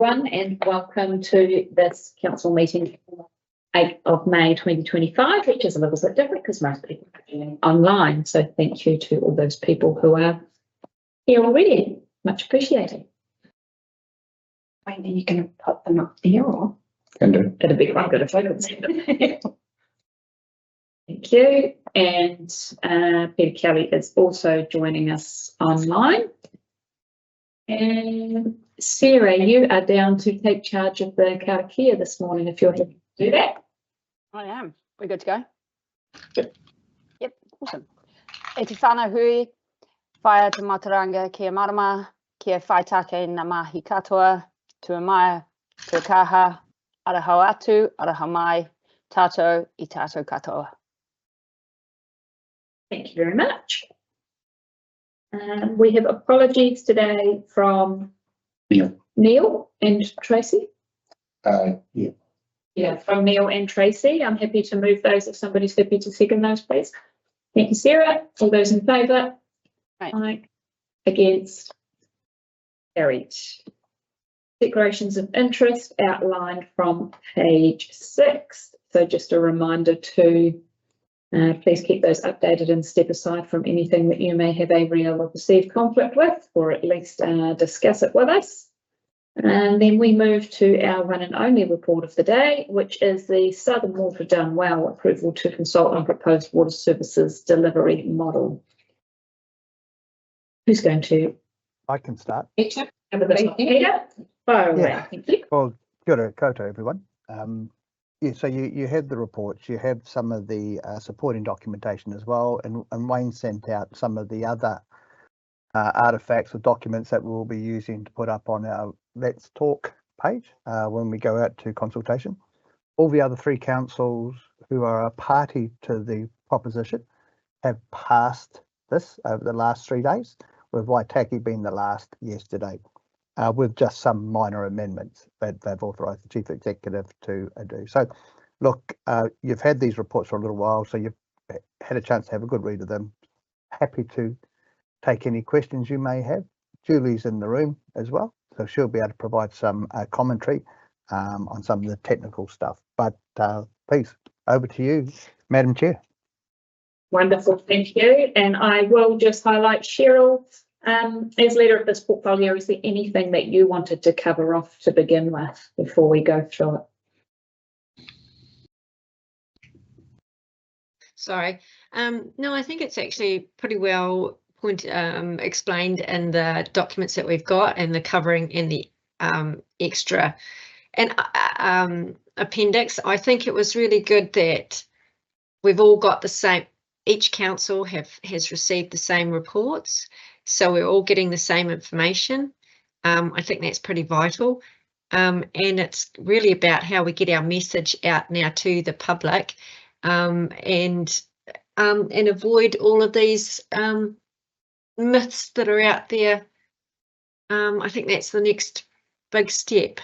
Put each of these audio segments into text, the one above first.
And welcome to this council meeting 8th of May 2025, which is a little bit different because most people are doing online. So thank you to all those people who are here already. Much appreciated. Maybe you can put them up there or Can do. It'll be quite good if I could see them. Thank you. And Peter Kelly is also joining us online. And Sarah, you are down to take charge of the karakia this morning if you're happy to do that. I am. We're good to go? Good. Yep, awesome. E te whānau hui, whaia te mataranga kia marama, kia whaitake na mahi katoa, tua mai, tua kaha, arahau atu, arahau mai, tātou I tātou katoa. Thank you very much. We have apologies today from Neil and Tracy. Yeah, from Neil and Tracy. I'm happy to move those if somebody's happy to second those, please. Thank you, Sarah. All those in favour? Aye. Against? Carried. Declarations of interest outlined from page 6. So just a reminder to please keep those updated and step aside from anything that you may have a real or perceived conflict with, or at least discuss it with us. And then we move to our one and only report of the day, which is the Southern Water Done Well approval to consult on proposed water services delivery model. Who's going to? I can start. Peter. Far away. Yeah. Thank you. Well, kia ora koutou, everyone. Yeah, so you have the reports, you have some of the supporting documentation as well, and Wayne sent out some of the other artifacts or documents that we'll be using to put up on our Let's Talk page when we go out to consultation. All the other 3 councils who are a party to the proposition have passed this over the last 3 days, with Waitaki being the last yesterday, with just some minor amendments that they've authorised the Chief Executive to do. So, look, you've had these reports for a little while, so you've had a chance to have a good read of them. Happy to take any questions you may have. Julie's in the room as well, so she'll be able to provide some commentary on some of the technical stuff. But please, over to you, Madam Chair. Wonderful, thank you. And I will just highlight Cheryl. As leader of this portfolio, is there anything that you wanted to cover off to begin with before we go through it? sorry. No, I think it's actually pretty well explained in the documents that we've got and the covering in the extra and appendix. I think it was really good that we've all got the same, each council has received the same reports, so we're all getting the same information. I think that's pretty vital, and it's really about how we get our message out now to the public, and avoid all of these myths that are out there. I think that's the next big step,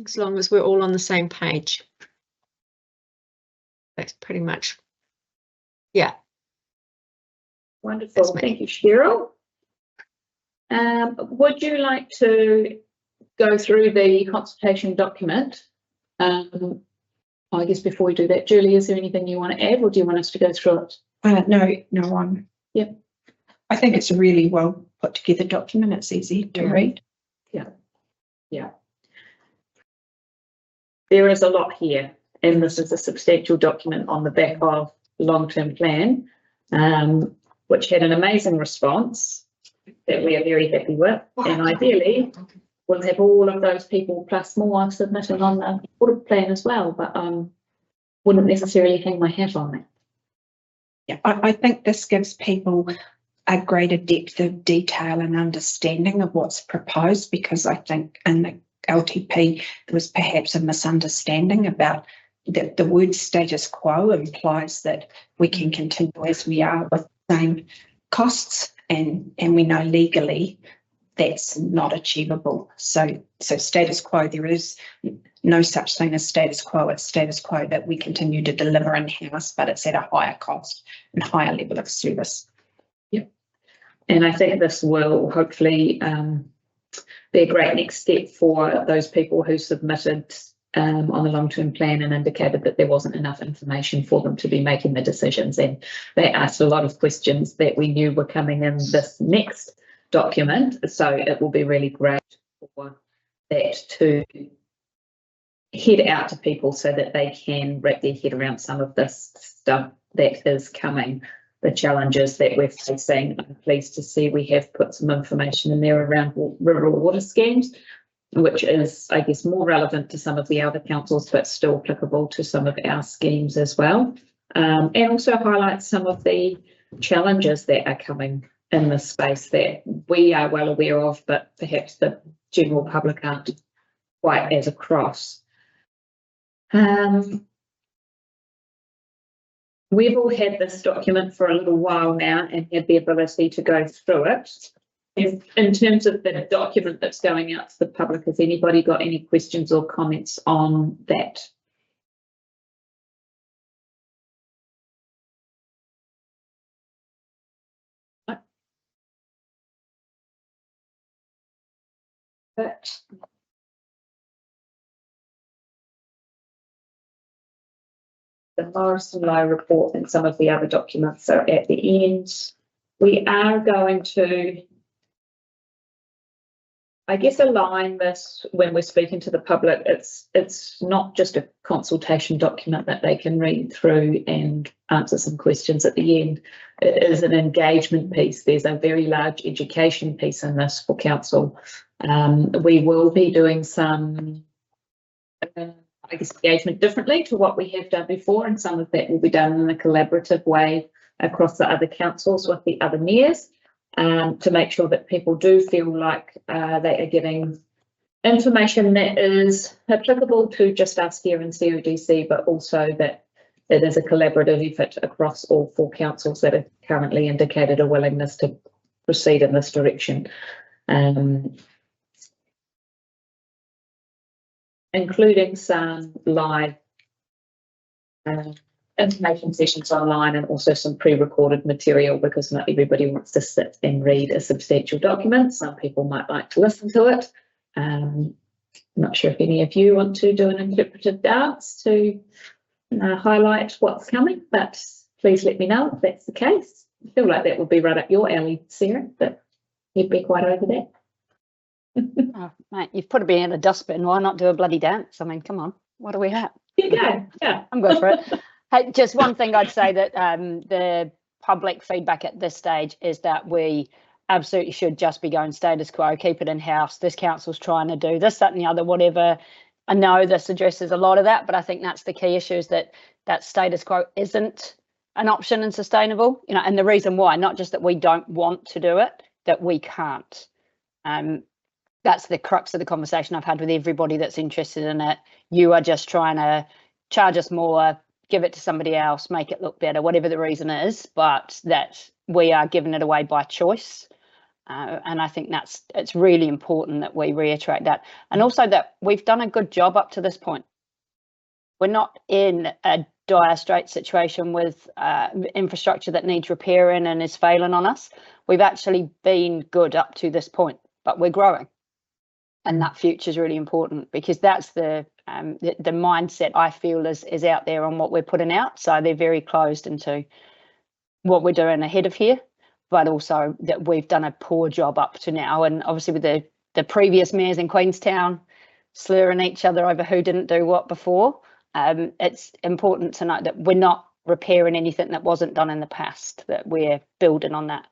as long as we're all on the same page. That's pretty much, yeah. Wonderful, thank you, Cheryl. Would you like to go through the consultation document? I guess before we do that, Julie, is there anything you want to add, or do you want us to go through it? No. Yep. I think it's a really well put together document. It's easy to read. Yeah. There is a lot here, and this is a substantial document on the back of the long-term plan, which had an amazing response that we are very happy with, and ideally we'll have all of those people plus more submitting on the audit plan as well, but wouldn't necessarily hang my hat on that. Yeah, I think this gives people a greater depth of detail and understanding of what's proposed, because I think in the LTP there was perhaps a misunderstanding about that the word status quo implies that we can continue as we are with the same costs, and we know legally that's not achievable. So status quo, there is no such thing as status quo. It's status quo that we continue to deliver in-house, but it's at a higher cost and higher level of service. Yep. And I think this will hopefully be a great next step for those people who submitted on the long-term plan and indicated that there wasn't enough information for them to be making the decisions. And they asked a lot of questions that we knew were coming in this next document. So it will be really great for that to head out to people so that they can wrap their head around some of this stuff that is coming, the challenges that we're facing. I'm pleased to see we have put some information in there around rural water schemes, which is, I guess, more relevant to some of the other councils, but still applicable to some of our schemes as well. And also highlight some of the challenges that are coming in this space that we are well aware of, but perhaps the general public aren't quite as across. We've all had this document for a little while now and had the ability to go through it. In terms of the document that's going out to the public, has anybody got any questions or comments on that? But the Morrison Low report and some of the other documents are at the end. We are going to, I guess, align this when we're speaking to the public. It's not just a consultation document that they can read through and answer some questions at the end. It is an engagement piece. There's a very large education piece in this for council. We will be doing some I guess, engagement differently to what we have done before, and some of that will be done in a collaborative way across the other councils with the other mayors, to make sure that people do feel like they are getting information that is applicable to just us here in SWDC, but also that it is a collaborative effort across all 4 councils that have currently indicated a willingness to proceed in this direction. Including some live information sessions online and also some pre-recorded material, because not everybody wants to sit and read a substantial document. Some people might like to listen to it. I'm not sure if any of you want to do an interpretive dance to highlight what's coming, but please let me know if that's the case. I feel like that would be right up your alley, Sarah, but you'd be quite over that. Oh, mate, you've put me in a dustbin. Why not do a bloody dance? I mean, come on, what do we have? There you go. Yeah, I'm good for it. Hey, just one thing I'd say that the public feedback at this stage is that we absolutely should just be going status quo, keep it in house. This council's trying to do this, that, and the other, whatever. I know this addresses a lot of that, but I think that's the key issue, is that status quo isn't an option and sustainable. You know, and the reason why, not just that we don't want to do it, that we can't. That's the crux of the conversation I've had with everybody that's interested in it. You are just trying to charge us more, give it to somebody else, make it look better, whatever the reason is, but that we are giving it away by choice. And I think it's really important that we reiterate that. And also that we've done a good job up to this point. We're not in a dire straight situation with infrastructure that needs repairing and is failing on us. We've actually been good up to this point, but we're growing. And that future is really important, because that's the mindset I feel is out there on what we're putting out. So they're very closed into what we're doing ahead of here, but also that we've done a poor job up to now. And obviously with the previous mayors in Queenstown slurring each other over who didn't do what before, it's important to note that we're not repairing anything that wasn't done in the past, that we're building on that.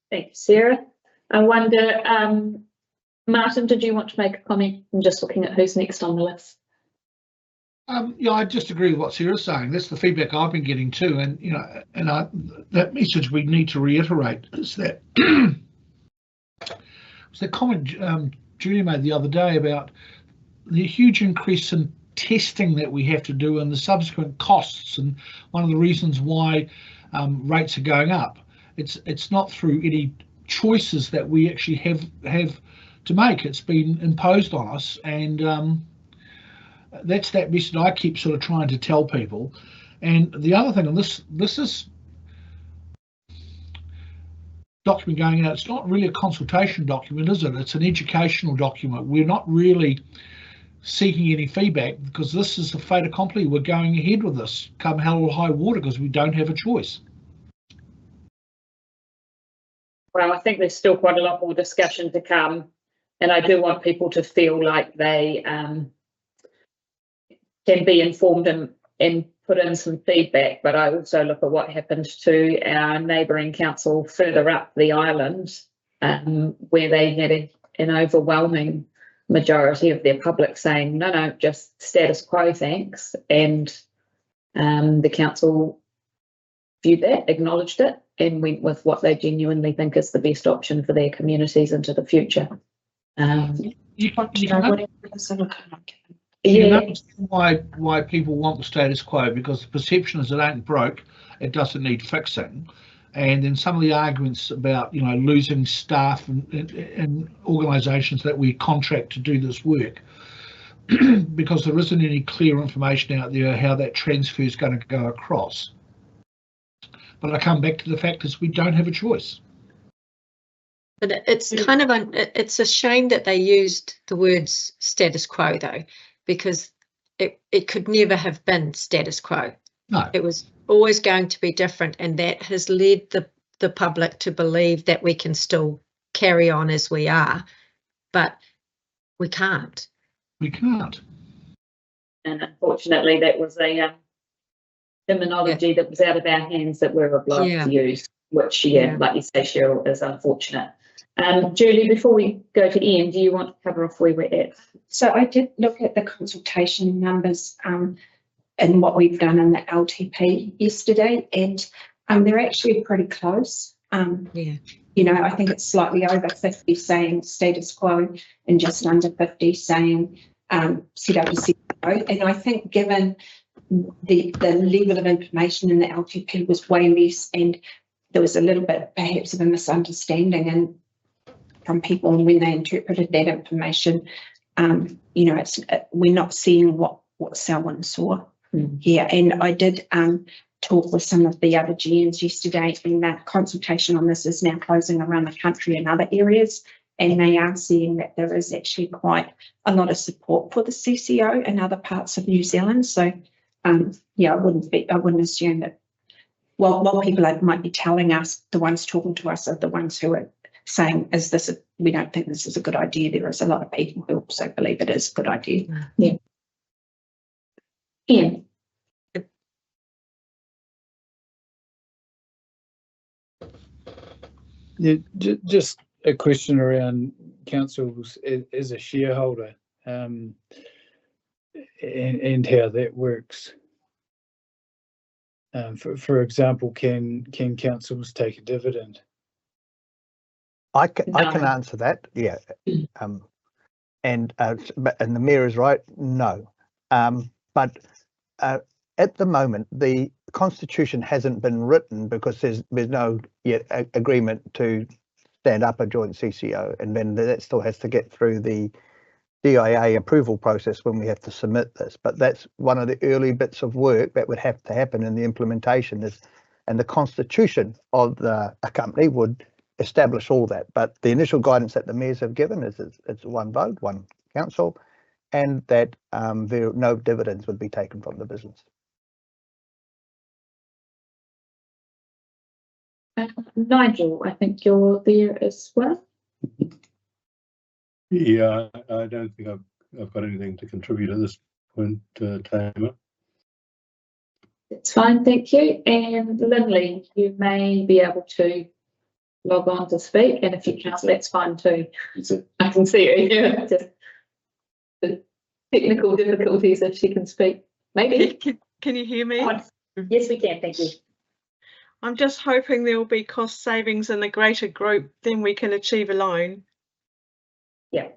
Thank you, Sarah. I wonder, Martin, did you want to make a comment? I'm just looking at who's next on the list. Yeah, I just agree with what Sarah's saying. That's the feedback I've been getting too, and you know, and that message we need to reiterate is that was the comment Julia made the other day about the huge increase in testing that we have to do and the subsequent costs, and one of the reasons why rates are going up. It's not through any choices that we actually have to make. It's been imposed on us, and that's that message I keep sort of trying to tell people. And the other thing, and this is document going out, it's not really a consultation document, is it? It's an educational document. We're not really seeking any feedback because this is the fait accompli. We're going ahead with this come hell or high water because we don't have a choice. Well, I think there's still quite a lot more discussion to come, and I do want people to feel like they can be informed and put in some feedback. But I also look at what happened to our neighbouring council further up the island, where they had an overwhelming majority of their public saying, no, just status quo, thanks. And the council viewed that, acknowledged it, and went with what they genuinely think is the best option for their communities into the future. You know why people want the status quo, because the perception is it ain't broke, it doesn't need fixing. And then some of the arguments about, you know, losing staff and organisations that we contract to do this work, because there isn't any clear information out there how that transfer is going to go across. But I come back to the fact is we don't have a choice. But it's kind of it's a shame that they used the words status quo though, because it could never have been status quo. No. It was always going to be different, and that has led the public to believe that we can still carry on as we are, but we can't. We can't. And unfortunately, that was a terminology that was out of our hands that we're obliged to use, which, like you say, Cheryl, is unfortunate. Julie, before we go to Ian, do you want to cover off where we're at? So I did look at the consultation numbers and what we've done in the LTP yesterday, and they're actually pretty close. You know, I think it's slightly over 50 saying status quo and just under 50 saying CWC. And I think given the level of information in the LTP was way less, and there was a little bit perhaps of a misunderstanding and from people when they interpreted that information, you know, we're not seeing what Selwyn saw. Yeah, and I did talk with some of the other GMs yesterday, and that consultation on this is now closing around the country in other areas, and they are seeing that there is actually quite a lot of support for the CCO in other parts of New Zealand. So yeah, I wouldn't assume that, well, what people might be telling us, the ones talking to us are the ones who are saying, we don't think this is a good idea. There is a lot of people who also believe it is a good idea. Yeah. Ian. Yeah, just a question around councils as a shareholder, and how that works. For example, can councils take a dividend? I can answer that. Yeah, and the mayor is right. No, but at the moment the constitution hasn't been written because there's no yet agreement to stand up a joint CCO, and then that still has to get through the DIA approval process when we have to submit this. But that's one of the early bits of work that would have to happen in the implementation and the constitution of a company would establish all that. But the initial guidance that the mayors have given is it's one vote, one council, and that no dividends would be taken from the business. Nigel, I think you're there as well. Yeah, I don't think I've got anything to contribute at this point, Tamer. It's fine, thank you. And Lindley, you may be able to log on to speak, and if you can't, that's fine too. I can see you. Yeah, just the technical difficulties if she can speak. Maybe. Can you hear me? Yes, we can. Thank you. I'm just hoping there will be cost savings in the greater group than we can achieve alone. Yeah,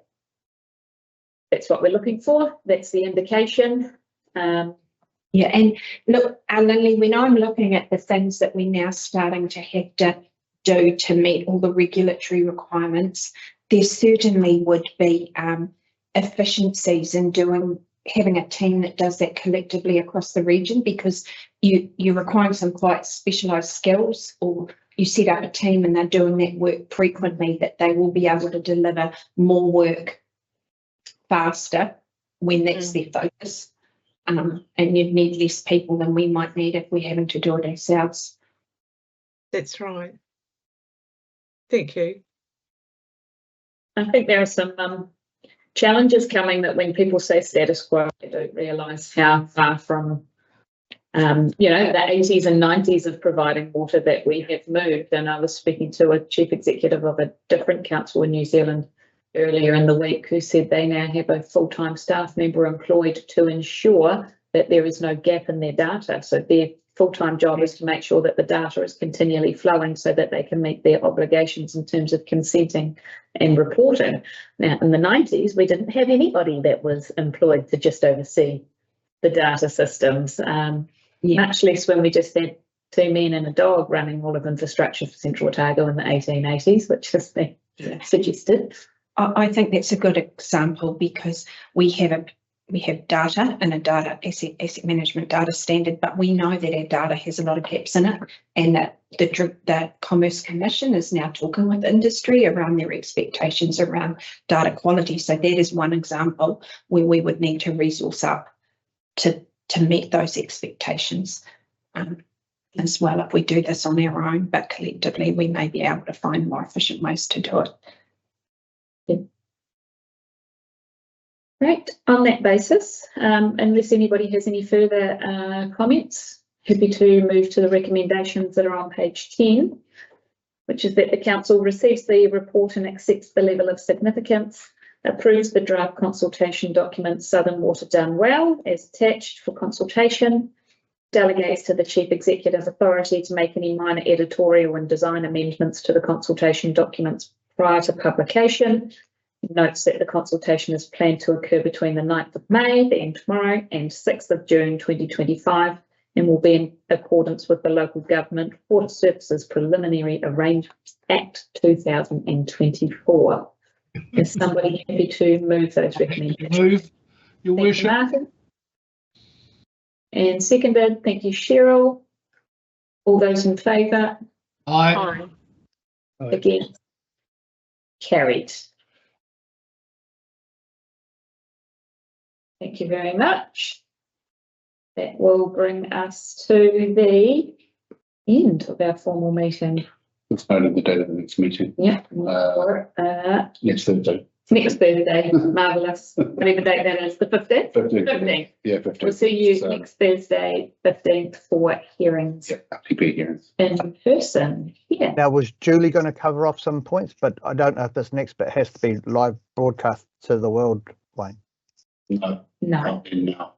that's what we're looking for. That's the indication. Yeah, and look, Lily, when I'm looking at the things that we're now starting to have to do to meet all the regulatory requirements, there certainly would be efficiencies in having a team that does that collectively across the region, because you're requiring some quite specialised skills, or you set up a team and they're doing that work frequently, that they will be able to deliver more work faster when that's their focus. And you'd need less people than we might need if we're having to do it ourselves. That's right. Thank you. I think there are some challenges coming that when people say status quo, they don't realise how far from the 80s and 90s of providing water that we have moved. And I was speaking to a chief executive of a different council in New Zealand earlier in the week who said they now have a full-time staff member employed to ensure that there is no gap in their data. So their full-time job is to make sure that the data is continually flowing so that they can meet their obligations in terms of consenting and reporting. Now, in the 90s, we didn't have anybody that was employed to just oversee the data systems, much less when we just had 2 men and a dog running all of infrastructure for Central Otago in the 1880s, which has been suggested. I think that's a good example, because we have data and a data asset management data standard, but we know that our data has a lot of gaps in it, and that the Commerce Commission is now talking with industry around their expectations around data quality. So that is one example where we would need to resource up to meet those expectations as well, if we do this on our own, but collectively we may be able to find more efficient ways to do it. Right, on that basis, unless anybody has any further comments, happy to move to the recommendations that are on page 10, which is that the council receives the report and accepts the level of significance, approves the draft consultation document Southern Water Done Well as attached for consultation, delegates to the Chief Executive authority to make any minor editorial and design amendments to the consultation documents prior to publication, notes that the consultation is planned to occur between the 9th of May, being tomorrow, and 6th of June 2025, and will be in accordance with the Local Government Water Services Preliminary Arrangements Act 2024. Is somebody happy to move those recommendations? Move, Your Thank Worship. you, Martin. And seconded, thank you, Cheryl. All those in favour? Aye. Against? Carried. Thank you very much. That will bring us to the end of our formal meeting. It's noted the date of the next meeting. Yeah. Next Thursday. Next Thursday. Marvellous. Whatever date that is, the 15th? 15th. Yeah, 15th. We'll see you next Thursday, 15th, for hearings. Yeah, RTP hearings. In person. Yeah. Now, was Julie going to cover off some points, but I don't know if this next bit has to be live broadcast to the world, Wayne. No. No. No.